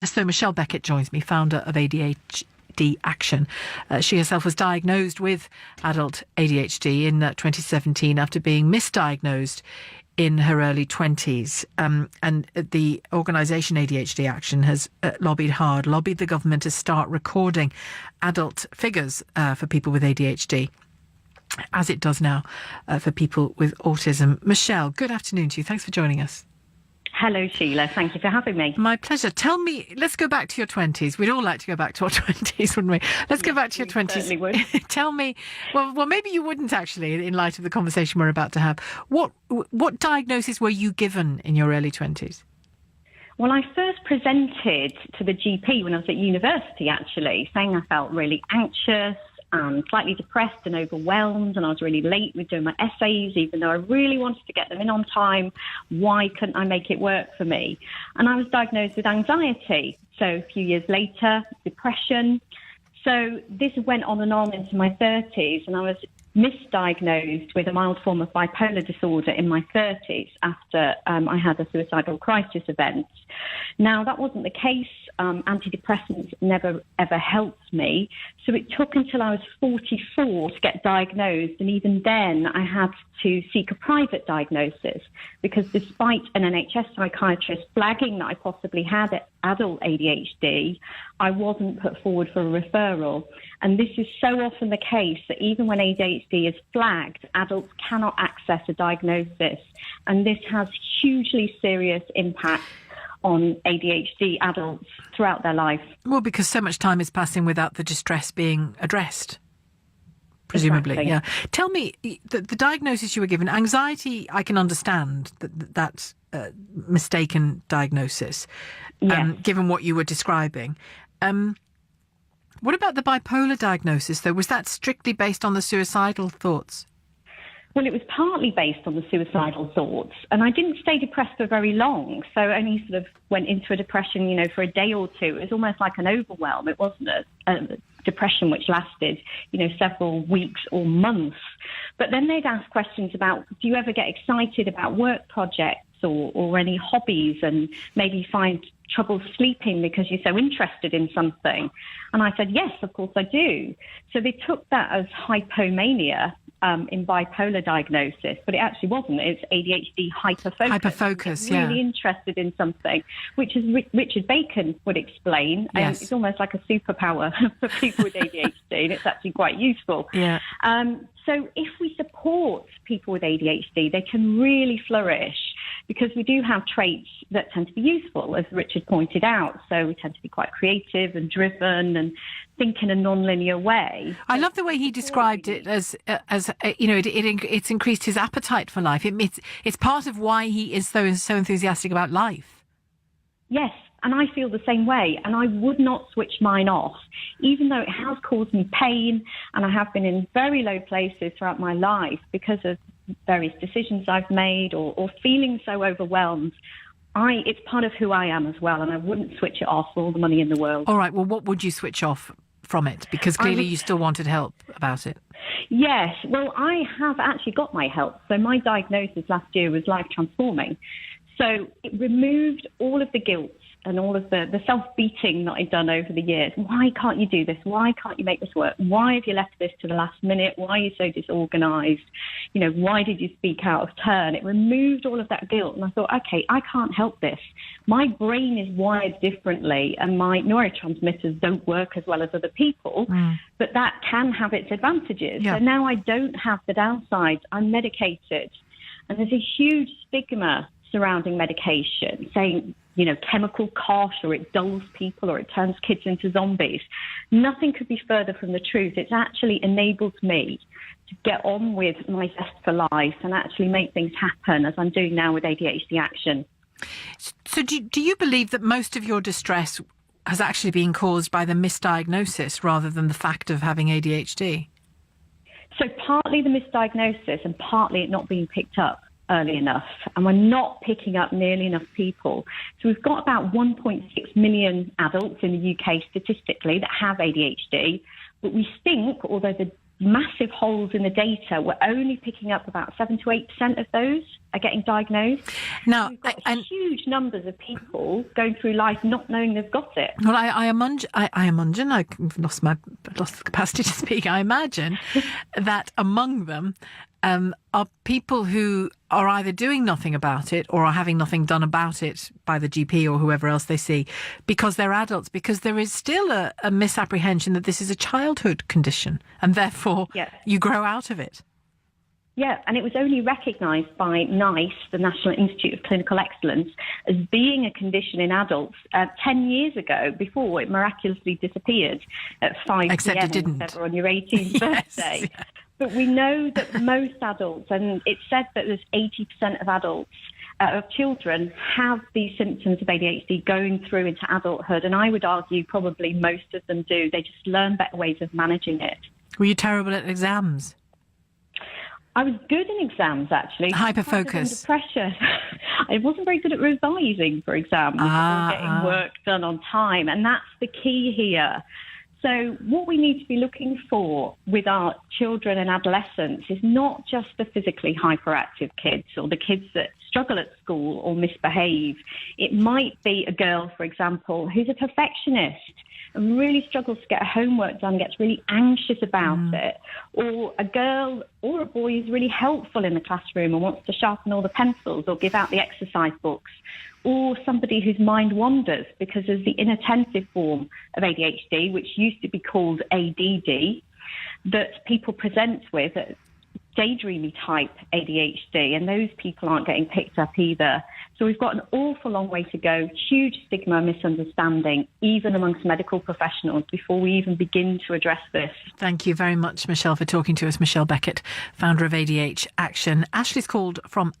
So Michelle Beckett joins me, founder of ADHD Action. She herself was diagnosed with adult ADHD in 2017 after being misdiagnosed in her early 20s. And the organisation ADHD Action has lobbied the government to start recording adult figures for people with ADHD, as it does now for people with autism. Michelle, good afternoon to you. Thanks for joining us. Hello, Sheila. Thank you for having me. My pleasure. Tell me, let's go back to your 20s. We'd all like to go back to our 20s, wouldn't we? Let's go back to your 20s. Certainly would. Tell me, well, maybe you wouldn't actually, in light of the conversation we're about to have. What diagnosis were you given in your early 20s? Well, I first presented to the GP when I was at university, actually, saying I felt really anxious, slightly depressed and overwhelmed, and I was really late with doing my essays, even though I really wanted to get them in on time. Why couldn't I make it work for me? And I was diagnosed with anxiety. So a few years later, depression. So this went on and on into my 30s, and I was misdiagnosed with a mild form of bipolar disorder in my 30s after I had a suicidal crisis event. Now, that wasn't the case. Antidepressants never, ever helped me. So it took until I was 44 to get diagnosed. And even then, I had to seek a private diagnosis because despite an NHS psychiatrist flagging that I possibly had adult ADHD, I wasn't put forward for a referral. And this is so often the case that even when ADHD is flagged, adults cannot access a diagnosis. And this has hugely serious impacts on ADHD adults throughout their life. Well, because so much time is passing without the distress being addressed, presumably. Exactly. Yeah. Tell me, the diagnosis you were given, anxiety, I can understand that mistaken diagnosis, Yes. given what you were describing. What about the bipolar diagnosis, though? Was that strictly based on the suicidal thoughts? Well, it was partly based on the suicidal thoughts, and I didn't stay depressed for very long, so I only sort of went into a depression, for a day or two. It was almost like an overwhelm. It wasn't a depression which lasted, several weeks or months. But then they'd ask questions about, do you ever get excited about work projects or any hobbies, and maybe find trouble sleeping because you're so interested in something? And I said, yes, of course I do. So they took that as hypomania in bipolar diagnosis, but it actually wasn't. It's ADHD hyperfocus. Hyperfocus, yeah. Really interested in something, which is Richard Beckett would explain. Yes. It's almost like a superpower for people with ADHD, and it's actually quite useful. Yeah. So if we support people with ADHD, they can really flourish, because we do have traits that tend to be useful, as Richard pointed out. So we tend to be quite creative and driven and think in a non-linear way. I love the way he described it as it's increased his appetite for life. It's part of why he is so enthusiastic about life. Yes, and I feel the same way, and I would not switch mine off, even though it has caused me pain, and I have been in very low places throughout my life because of various decisions I've made or feeling so overwhelmed. It's part of who I am as well, and I wouldn't switch it off for all the money in the world. All right, well, what would you switch off from it? Because clearly you still wanted help about it. Yes, well, I have actually got my help. So my diagnosis last year was life transforming. So it removed all of the guilt and all of the self-beating that I'd done over the years. Why can't you do this? Why can't you make this work? Why have you left this to the last minute? Why are you so disorganised? Why did you speak out of turn? It removed all of that guilt. And I thought, okay, I can't help this. My brain is wired differently, and my neurotransmitters don't work as well as other people, but that can have its advantages. Yeah. So now I don't have the downsides. I'm medicated. And there's a huge stigma surrounding medication, saying, chemical kosh, or it dulls people, or it turns kids into zombies. Nothing could be further from the truth. It's actually enabled me to get on with my zest for life and actually make things happen, as I'm doing now with ADHD Action. So do you believe that most of your distress has actually been caused by the misdiagnosis rather than the fact of having ADHD? So partly the misdiagnosis and partly it not being picked up early enough, and we're not picking up nearly enough people. So we've got about 1.6 million adults in the UK statistically that have ADHD, but we think, although the massive holes in the data. We're only picking up about 7 to 8% of those are getting diagnosed. Now, we've got huge numbers of people going through life not knowing they've got it. Well, I've lost the capacity to speak. I imagine that among them are people who are either doing nothing about it or are having nothing done about it by the GP or whoever else they see because they're adults, because there is still a misapprehension that this is a childhood condition and therefore you grow out of it. Yeah, and it was only recognised by NICE, the National Institute of Clinical Excellence, as being a condition in adults 10 years ago, before it miraculously disappeared at 5 Except p.m. it didn't. Ever on your 18th birthday. Yeah. But we know that most adults, and it's said that there's 80% of adults, of children, have these symptoms of ADHD going through into adulthood. And I would argue probably most of them do. They just learn better ways of managing it. Were you terrible at exams? I was good in exams, actually. Hyper-focus. Under pressure. I wasn't very good at revising for exams or getting work done on time. And that's the key here. So what we need to be looking for with our children and adolescents is not just the physically hyperactive kids or the kids that struggle at school or misbehave. It might be a girl, for example, who's a perfectionist and really struggles to get her homework done, gets really anxious about it, or a girl or a boy who's really helpful in the classroom and wants to sharpen all the pencils or give out the exercise books, or somebody whose mind wanders because of the inattentive form of ADHD, which used to be called ADD, that people present with, daydreamy type ADHD, and those people aren't getting picked up either. So we've got an awful long way to go, huge stigma and misunderstanding, even amongst medical professionals, before we even begin to address this. Thank you very much, Michelle, for talking to us. Michelle Beckett, founder of ADHD Action. Ashley's called from